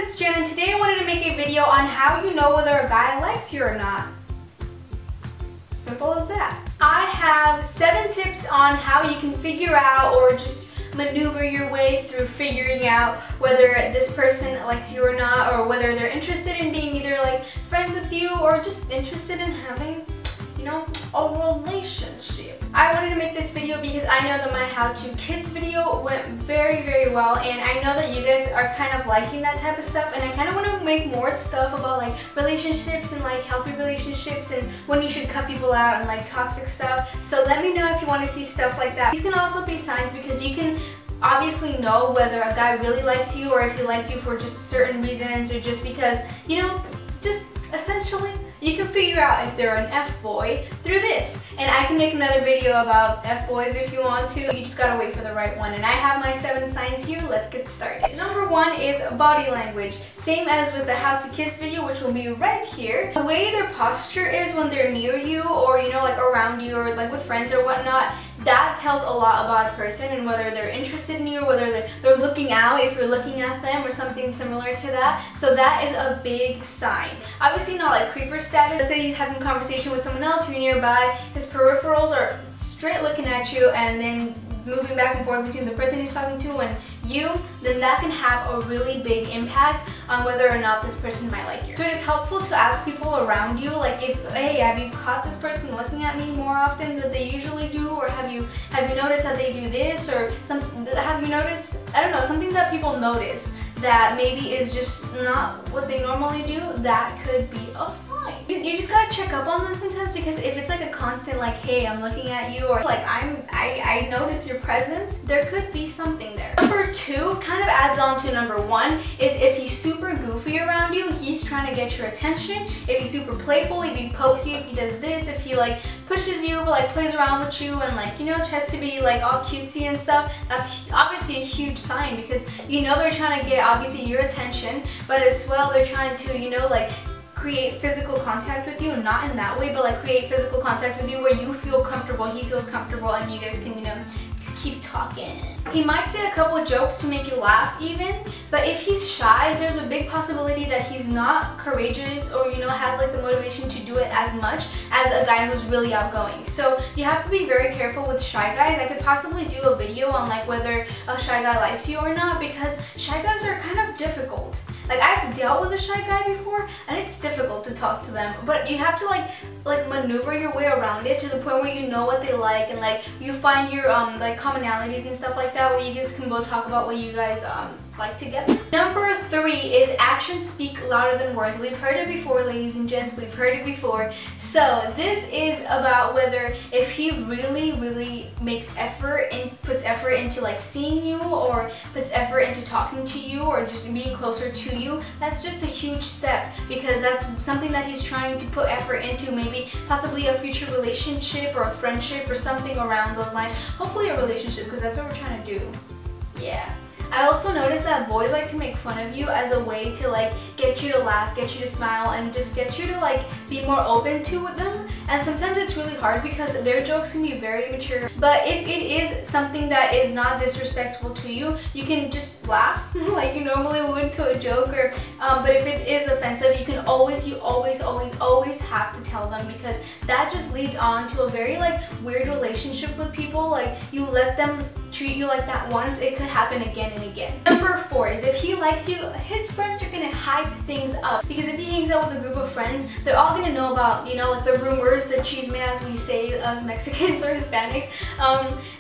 it's Jen, and today I wanted to make a video on how you know whether a guy likes you or not. Simple as that. I have 7 tips on how you can figure out or just maneuver your way through figuring out whether this person likes you or not, or whether they're interested in being either like friends with you or just interested in having, you know, a relationship. I wanted to make this video because I know that my how to kiss video went very well, and I know that you guys are kind of liking that type of stuff, and I kind of want to make more stuff about like relationships and like healthy relationships and when you should cut people out and like toxic stuff. So let me know if you want to see stuff like that. These can also be signs because you can obviously know whether a guy really likes you or if he likes you for just certain reasons or just because, you know, just essentially you can figure out if they're an F-boy through this. And I can make another video about F-boys if you want to. You just gotta wait for the right one. And I have my 7 signs here. Let's get started. Number 1 is body language. Same as with the how to kiss video, which will be right here. The way their posture is when they're near you or, you know, like around you or like with friends or whatnot, that tells a lot about a person and whether they're interested in you or whether they're looking out if you're looking at them or something similar to that. So that is a big sign. Obviously not like creeper status. Let's say he's having a conversation with someone else, you're nearby, his peripherals are straight looking at you and then moving back and forth between the person he's talking to and you, then that can have a really big impact on whether or not this person might like you. So it is helpful to ask people around you, like, if, hey, have you caught this person looking at me more often than they usually do, or have you noticed that they do this, or have you noticed, I don't know, something that people notice that maybe is just not what they normally do. That could be a sign. You just gotta check up on them sometimes, because if it's like a constant like, hey, I'm looking at you, or like I notice your presence, there could be something there. Number 2 kind of adds on to number 1 is if he's super goofy around you, he's trying to get your attention. If he's super playful, if he pokes you, if he does this, if he like pushes you but like plays around with you and like, you know, tries to be like all cutesy and stuff, that's obviously a huge sign, because you know they're trying to get obviously your attention, but as well they're trying to, you know, like create physical contact with you, not in that way, but like create physical contact with you where you feel comfortable, he feels comfortable, and you guys can, you know, keep talking. He might say a couple of jokes to make you laugh even, but if he's shy, there's a big possibility that he's not courageous or, you know, has like the motivation to do it as much as a guy who's really outgoing. So you have to be very careful with shy guys. I could possibly do a video on like whether a shy guy likes you or not, because shy guys are kind of difficult. Like, I've dealt with a shy guy before and it's difficult to talk to them, but you have to like maneuver your way around it to the point where you know what they like, and like you find your like commonalities and stuff like that where you guys can both talk about what you guys like together. Number 3 is actions speak louder than words. We've heard it before, ladies and gents, we've heard it before. So this is about whether if he really makes effort and puts effort into like seeing you, or puts effort into talking to you, or just being closer to you. That's just a huge step, because that's something that he's trying to put effort into, maybe possibly a future relationship or a friendship or something around those lines. Hopefully a relationship, because that's what we're trying to do. Yeah. I also noticed that boys like to make fun of you as a way to like get you to laugh, get you to smile, and just get you to like be more open to them. And sometimes it's really hard because their jokes can be very immature. But if it is something that is not disrespectful to you, you can just laugh like you normally would to a joke. Or but if it is offensive, you always have to tell them, because that just leads on to a very like weird relationship with people. Like, you let them treat you like that once, it could happen again and again. Number 4 is if he likes you, his friends are gonna hype things up, because if he hangs out with a group of friends, they're all gonna know about, you know, like the rumors, the chisme, as we say as Mexicans or Hispanics.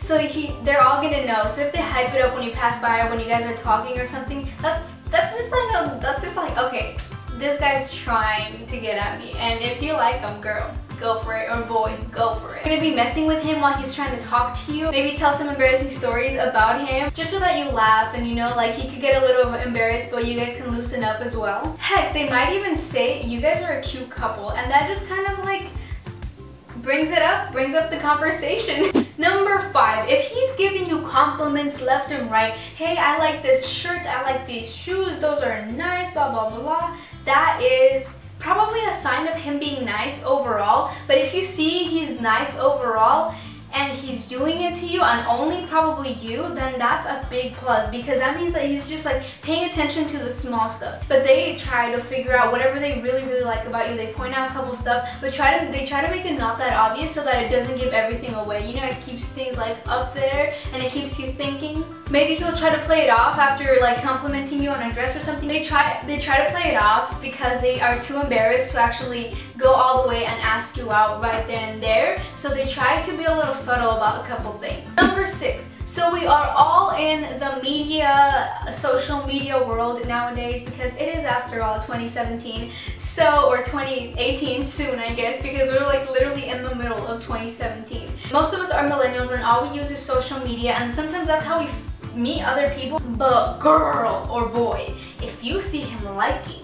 So they're all gonna know. So if they hype it up when you pass by or when you guys are talking or something, that's just like okay, this guy's trying to get at me. And if you like him, girl, go for it, or boy, go for it. You're gonna be messing with him while he's trying to talk to you. Maybe tell some embarrassing stories about him, just so that you laugh, and you know, like he could get a little embarrassed, but you guys can loosen up as well. Heck, they might even say you guys are a cute couple, and that just kind of like brings up the conversation. Number 5, if he's giving you compliments left and right, hey, I like this shirt, I like these shoes, those are nice, blah blah blah, that is probably a sign of him being nice overall. But if you see he's nice overall and he's doing it to you and only probably you, then that's a big plus, because that means that he's just like paying attention to the small stuff. But they try to figure out whatever they really like about you. They point out a couple stuff, but they try to make it not that obvious so that it doesn't give everything away. You know, it keeps things like up there and it keeps you thinking. Maybe he'll try to play it off after like complimenting you on a dress or something. They try to play it off because they are too embarrassed to actually go all the way and ask you out right then and there. So they try to be a little subtle about a couple things. Number 6. So we are all in the social media world nowadays, because it is, after all, 2017, or 2018 soon, I guess, because we're like literally in the middle of 2017. Most of us are millennials and all we use is social media, and sometimes that's how we meet other people. But girl or boy, if you see him liking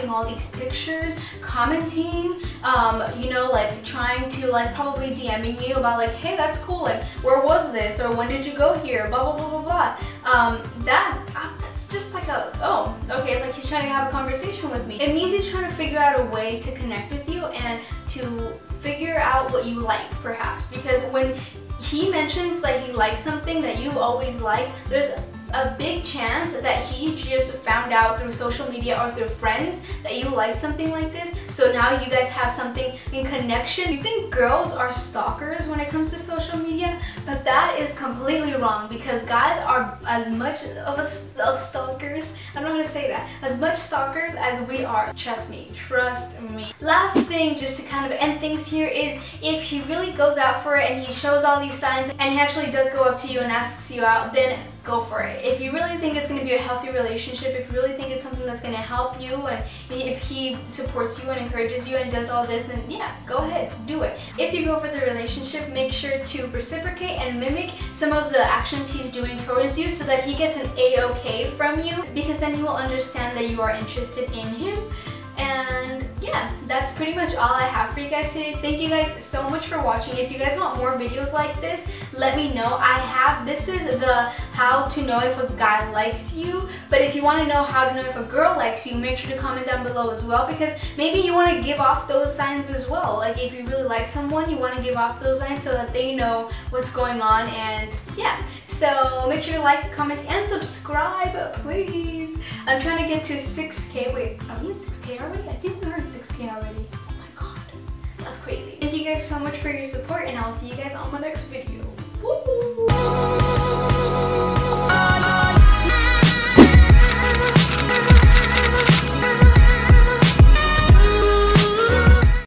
all these pictures, commenting, you know, like trying to like probably DMing you about like, hey, that's cool, like where was this, or when did you go here, blah blah blah blah blah, that's just like a, oh, okay, like he's trying to have a conversation with me. It means he's trying to figure out a way to connect with you and to figure out what you like, perhaps, because when he mentions that he likes something that you always like, there's a big chance that he just found out through social media or through friends that you like something like this, so now you guys have something in connection. You think girls are stalkers when it comes to social media, but that is completely wrong, because guys are as much of stalkers, I don't know how to say that, as much stalkers as we are. Trust me. Last thing, just to kind of end things here, is if he really goes out for it and he shows all these signs and he actually does go up to you and asks you out, then go for it. If you really think it's going to be a healthy relationship, if you really think it's something that's going to help you, and if he supports you and encourages you and does all this, then yeah, go ahead, do it. If you go for the relationship, make sure to reciprocate and mimic some of the actions he's doing towards you so that he gets an A-okay from you, because then he will understand that you are interested in him. And yeah, that's pretty much all I have for you guys today. Thank you guys so much for watching. If you guys want more videos like this, let me know. This is the how to know if a guy likes you, but if you want to know how to know if a girl likes you, make sure to comment down below as well, because maybe you want to give off those signs as well. Like if you really like someone, you want to give off those signs so that they know what's going on. And yeah, so make sure to like, comment, and subscribe, please. I'm trying to get to 6K. Wait, are we at 6K already? I think we're at 6K already. Oh my god, that's crazy. Thank you guys so much for your support, and I will see you guys on my next video. Woo!